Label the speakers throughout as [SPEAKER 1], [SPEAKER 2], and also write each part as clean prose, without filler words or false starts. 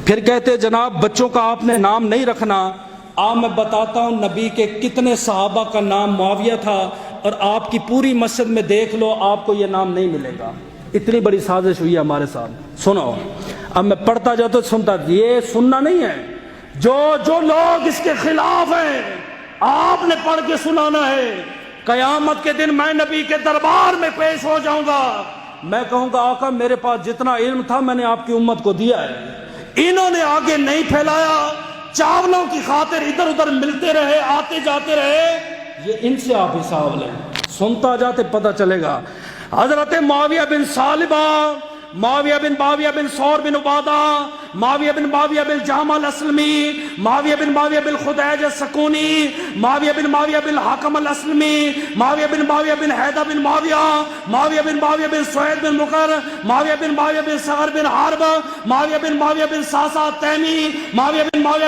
[SPEAKER 1] پھر کہتے جناب بچوں کا آپ نے نام نہیں رکھنا. آپ میں بتاتا ہوں نبی کے کتنے صحابہ کا نام معاویہ تھا، اور آپ کی پوری مسجد میں دیکھ لو آپ کو یہ نام نہیں ملے گا. اتنی بڑی سازش ہوئی ہے ہمارے ساتھ. سنو اب میں پڑھتا جاتا سنتا، یہ سننا نہیں ہے. جو لوگ اس کے خلاف ہیں آپ نے پڑھ کے سنانا ہے. قیامت کے دن میں نبی کے دربار میں پیش ہو جاؤں گا، میں کہوں گا آقا میرے پاس جتنا علم تھا میں نے آپ کی امت کو دیا ہے، انہوں نے آگے نہیں پھیلایا، چاولوں کی خاطر ادھر ادھر ملتے رہے، آتے جاتے رہے. یہ ان سے آپ حساب لیں. سنتا جاتے پتہ چلے گا. حضرت معاویہ بن صالبہ، معاویہ بن ثور بن عبادہ، معاویہ بن جہم الاسلمی، معاویہ بن خدیج السکونی، معاویہ بن حکم الاسلمی، معاویہ بن حیدر بن معاویہ، معاویہ بن سعید بن مقر، معاویہ بن صغر بن حرب، معاویہ بن ساسا تیمی، معاویہ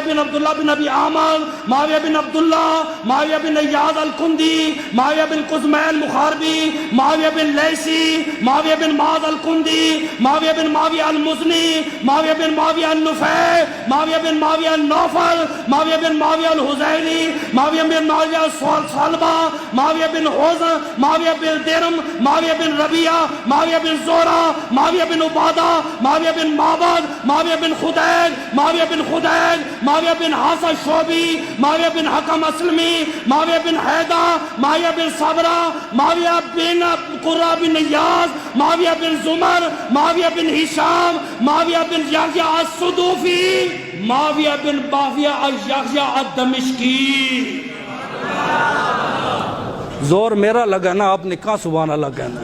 [SPEAKER 1] بن عبداللہ بن ابی عامر، معاویہ بن عبداللہ، معاویہ بن ایاز الکندی، معاویہ بن قزمیل مخاربی، معاویہ بن لیسی، معاویہ بن معاذ الکندی، معاویہ بن معاویہ المزنی، معاویہ بن معاویہ النفع، معاویہ بن معاویہ النوفل، معاویہ بن معاویہ الحزیلی، معاویہ بن معاویہ صلبہ، معاویہ بن حزن، معاویہ بن درم، معاویہ بن ربیعہ، معاویہ بن زورہ، معاویہ بن عبادہ، معاویہ بن معبد، معاویہ بن خدیج، معاویہ بن حسن شعبی، معاویہ بن حکم اسلمی، معاویہ بن حیدر، معاویہ بن صبرہ، معاویہ بن قرہ بن نیاز، معاویہ بن زمر، معاویہ بن ہشام، معاویہ بن یحییٰ الصدوفی، معاویہ بن معاویہ یحییٰ الدمشقی. زور میرا لگا نا، آپ نے کہاں سبحان اللہ کہنا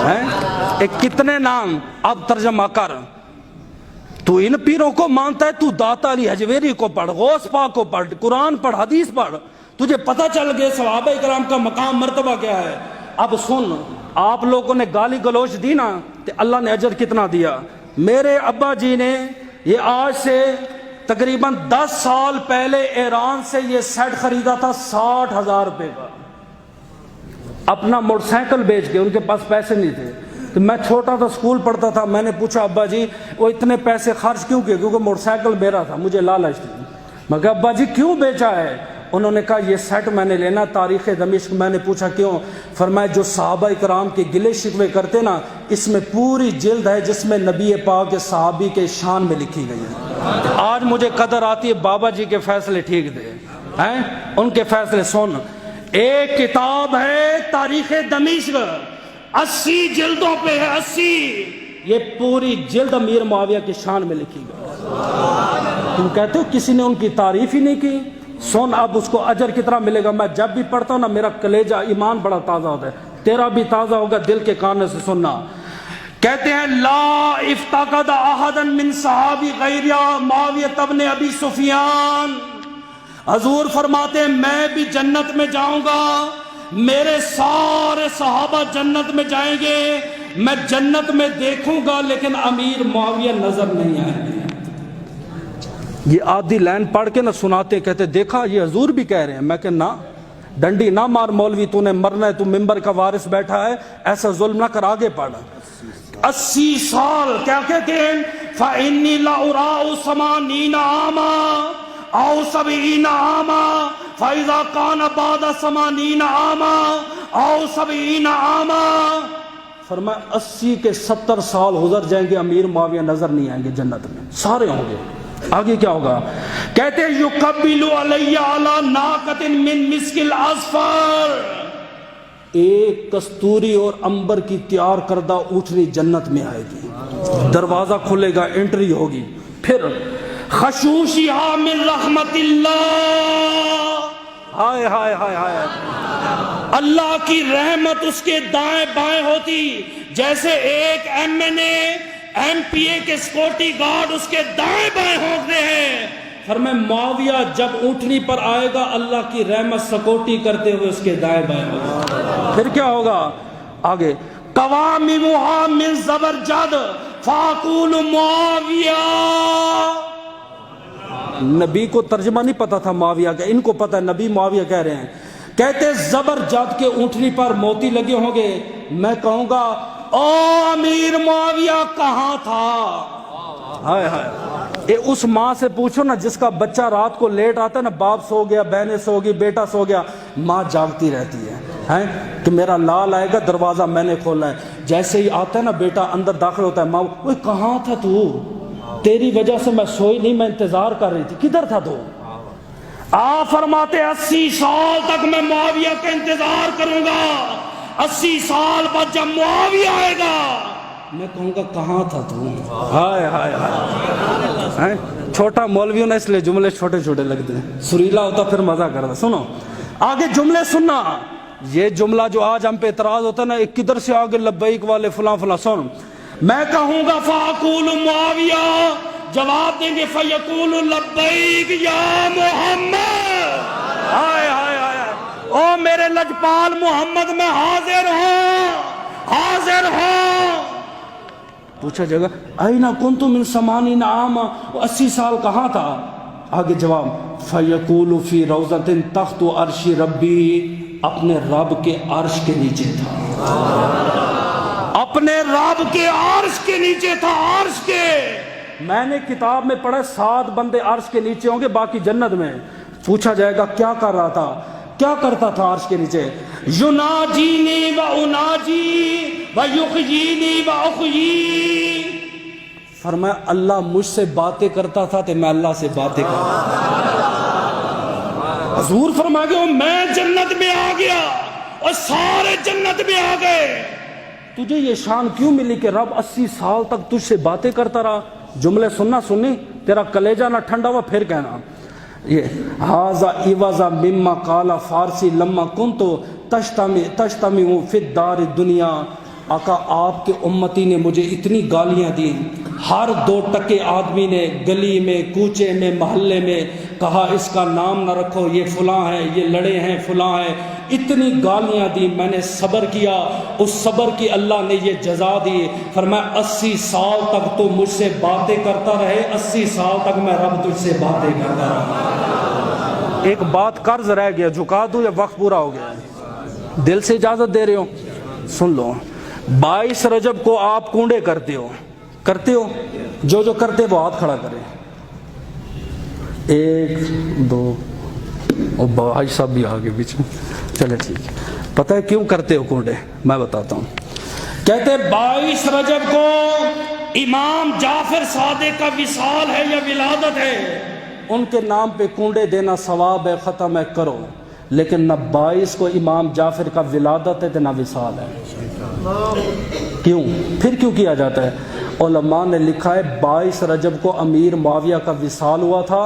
[SPEAKER 1] ہے؟ کتنے نام اب ترجمہ کر. تو ان پیروں کو مانتا ہے، تو داتا علی حجویری کو پڑھ، غوث پاک کو پڑھ، قرآن پڑھ، حدیث پڑھ، تجھے پتہ چل گئے صحابہ کرام کا مقام مرتبہ کیا ہے. اب سن، آپ لوگوں نے گالی گلوچ دی نا تو اللہ نے اجر کتنا دیا. میرے ابا جی نے یہ آج سے تقریباً 10 سال پہلے ایران سے یہ سیٹ خریدا تھا 60,000 روپے کا، اپنا موٹر سائیکل بیچ کے. ان کے پاس پیسے نہیں تھے. تو میں چھوٹا تھا، اسکول پڑھتا تھا. میں نے پوچھا ابا جی وہ اتنے پیسے خرچ کیوں کیے؟ کیونکہ موٹر سائیکل میرا تھا، مجھے لالچ تھی. میں کہا ابا جی کیوں بیچا ہے؟ انہوں نے کہا یہ سیٹ میں نے لینا تاریخ دمشق. میں نے پوچھا کیوں؟ فرمایا جو صحابہ کرام کے گلے شکوے کرتے نا، اس میں پوری جلد ہے جس میں نبی پاک کے صحابی کے شان میں لکھی گئی ہے. آج مجھے قدر آتی ہے بابا جی کے فیصلے ٹھیک تھے ہیں، ان کے فیصلے. سن، ایک کتاب ہے تاریخ دمشق، 80 جلدوں پہ ہے، 80. یہ پوری جلد امیر معاویہ کی شان میں لکھی گئی. تم کہتے ہو کسی نے ان کی تعریف ہی نہیں کی. سن اب اس کو اجر کتنا ملے گا. میں جب بھی پڑھتا ہوں نا میرا کلیجہ ایمان بڑا تازہ ہوتا ہے. تیرا بھی تازہ ہوگا دل کے کان سے سننا. کہتے ہیں لا افتقد احدا من صحابی غیر معاویہ ابن ابی سفیان. حضور فرماتے ہیں میں بھی جنت میں جاؤں گا، میرے سارے صحابہ جنت میں جائیں گے، میں جنت میں دیکھوں گا لیکن امیر معاویہ نظر نہیں آئیں گے. یہ آدھی لائن پڑھ کے نہ سناتے، کہتے دیکھا یہ حضور بھی کہہ رہے ہیں. میں کہ نہ، ڈنڈی نہ مار مولوی، تو نے مرنا ہے، تو ممبر کا وارث بیٹھا ہے، ایسا ظلم نہ کر. آگے پڑھ. 80 سال کیا کہتے ہیں؟ فَإِنِّي لَأُرَاءُ 80 عَامًا أَوْ 70 عَامًا فَإِذَا كَانَ بَعْدَ 80 عَامًا أَوْ 70 عَامًا. فرمایا 80 کے 70 سال گزر جائیں گے، امیر معاویہ نظر نہیں آئیں گے جنت میں، سارے ہوں گے. آگے کیا ہوگا؟ کہتے ہیں یقبل علی علی ناقۃ من مسک الاظفر. ایک کستوری اور عنبر کی تیار کردہ اونٹنی جنت میں آئے گی، دروازہ کھلے گا، انٹری ہوگی. پھر خشوشھا من رحمت اللہ، ہائے ہائے ہائے ہائے، اللہ کی رحمت اس کے دائیں بائیں ہوتی. جیسے ایک ایم پی اے کے سیکورٹی گارڈ اس کے دائیں بائیں ہوتے ہیں. فرمایا معاویہ جب اونٹنی پر آئے گا اللہ کی رحمت سیکورٹی کرتے ہوئے اس کے دائیں بائیں ہوگا. پھر کیا ہوگا آگے؟ قوامها من زبرجد فاقول معاویہ. نبی کو ترجمہ نہیں پتا تھا معاویہ کا، ان کو پتا ہے نبی معاویہ کہہ رہے ہیں. کہتے زبرجد کے اونٹنی پر موتی لگے ہوں گے، میں کہوں گا او امیر معاویہ کہاں تھا؟ ہائے ہائے. اس ماں سے پوچھو نا جس کا بچہ رات کو لیٹ آتا ہے نا، باپ سو گیا، بہنیں سو گئی، بیٹا سو گیا، ماں جاگتی رہتی ہے کہ میرا لال آئے گا، دروازہ میں نے کھولنا ہے۔ جیسے ہی آتا ہے نا بیٹا اندر داخل ہوتا ہے، ماں وہ کہاں تھا تو، تیری وجہ سے میں سوئی نہیں، میں انتظار کر رہی تھی، کدھر تھا تو؟ آپ فرماتے 80 سال تک میں معاویہ کا انتظار کروں گا، 80 سال بعد جب معاویہ آئے گا میں کہوں گا کہاں تھا تو؟ ہائے ہائے ہائے، چھوٹا مولوی ہونا اس لیے جملے چھوٹے چھوٹے لگتے ہیں، سریلا ہوتا پھر مزہ کرتا۔ سنو آگے جملے سننا، یہ جملہ جو آج ہم پہ اعتراض ہوتا ہے نا، ایک کدھر سے آگے لبیک والے فلاں فلاں، سن میں کہوں گا فاقول معاویہ، جواب دیں گے فیقول لبیک یا محمد، ہائے ہائے ہائے، او میرے لجپال محمد میں حاضر ہوں، حاضر ہوں۔ پوچھا جگہ اینا کنتم من 80 عاما، 80 سال کہاں تھا؟ آگے جواب فیقول فی روضۃ تحت عرش ربی، اپنے رب کے عرش کے نیچے تھا، اپنے رب کے عرش کے نیچے تھا، عرش کے۔ میں نے کتاب میں پڑھا 7 بندے عرش کے نیچے ہوں گے، باقی جنت میں۔ پوچھا جائے گا کیا کر رہا تھا، کیا کرتا تھا عرش کے نیچے؟ یناجینی و اناجی و یحیینی و احیی، فرمایا اللہ مجھ سے باتیں کرتا تھا تو میں اللہ سے باتیں کرتا تھا۔ حضور فرما گئے میں جنت میں آ گیا اور سارے جنت میں آ گئے، تجھے یہ شان کیوں ملی کہ رب 80 سال تک تجھ سے باتیں کرتا رہا؟ جملے سننا، سنی تیرا کلیجہ نہ ٹھنڈا ہوا پھر کہنا یہ ھذا عوضا مما قال فارسی لما کنت تجتمع فی الدار الدنیا، آقا آپ کے امتی نے مجھے اتنی گالیاں دی، ہر 2 ٹکے آدمی نے گلی میں، کوچے میں، محلے میں کہا اس کا نام نہ رکھو، یہ فلاں ہے، یہ لڑے ہیں، فلاں ہے، اتنی گالیاں دی، میں نے صبر کیا، اس صبر کی اللہ نے یہ جزا دی۔ فرمایا 80 سال تک تو مجھ سے باتیں کرتا رہے، 80 سال تک میں رب تجھ سے باتیں کرتا رہا۔ ایک بات قرض رہ گیا، جھکا دوں یا وقت پورا ہو گیا؟ دل سے اجازت دے رہے ہو؟ سن لو، 22 رجب کو آپ کنڈے کرتے ہو، کرتے ہو؟ جو کرتے وہ ہاتھ کھڑا کرے، 1 2 اور بھائی صاحب بھی آگے بیچ میں، چلے ٹھیک ہے۔ پتہ ہے کیوں کرتے ہو کنڈے؟ میں بتاتا ہوں۔ کہتے 22 رجب کو امام جعفر صادق کا وصال ہے یا ولادت ہے، ان کے نام پہ کنڈے دینا ثواب ہے، ختم ہے، کرو۔ لیکن نہ 22 کو امام جعفر کا ولادت ہے نہ وصال ہے۔ کیوں؟ پھر کیوں کیا جاتا ہے؟ علماء نے لکھا ہے 22 رجب کو امیر معاویہ کا وصال ہوا تھا،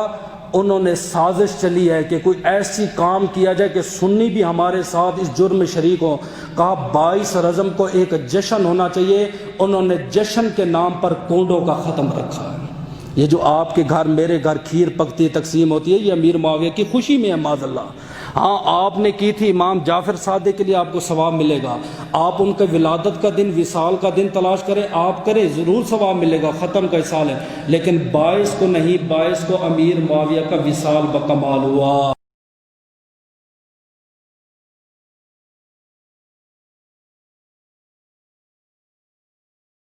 [SPEAKER 1] انہوں نے سازش چلی ہے کہ کوئی ایسی کام کیا جائے کہ سنی بھی ہمارے ساتھ اس جرم میں شریک ہو، کہا 22 رجب کو ایک جشن ہونا چاہیے، انہوں نے جشن کے نام پر کنڈوں کا ختم رکھا ہے۔ یہ جو آپ کے گھر میرے گھر کھیر پکتی تقسیم ہوتی ہے، یہ امیر معاویہ کی خوشی میں ہے، معاذ اللہ۔ ہاں آپ نے کی تھی امام جعفر صادق کے لیے، آپ کو ثواب ملے گا۔ آپ ان کے ولادت کا دن، وصال کا دن تلاش کریں، آپ کریں، ضرور ثواب ملے گا، ختم کا سال ہے۔ لیکن 22 کو نہیں، 22 کو امیر معاویہ کا وصال بکمال ہوا۔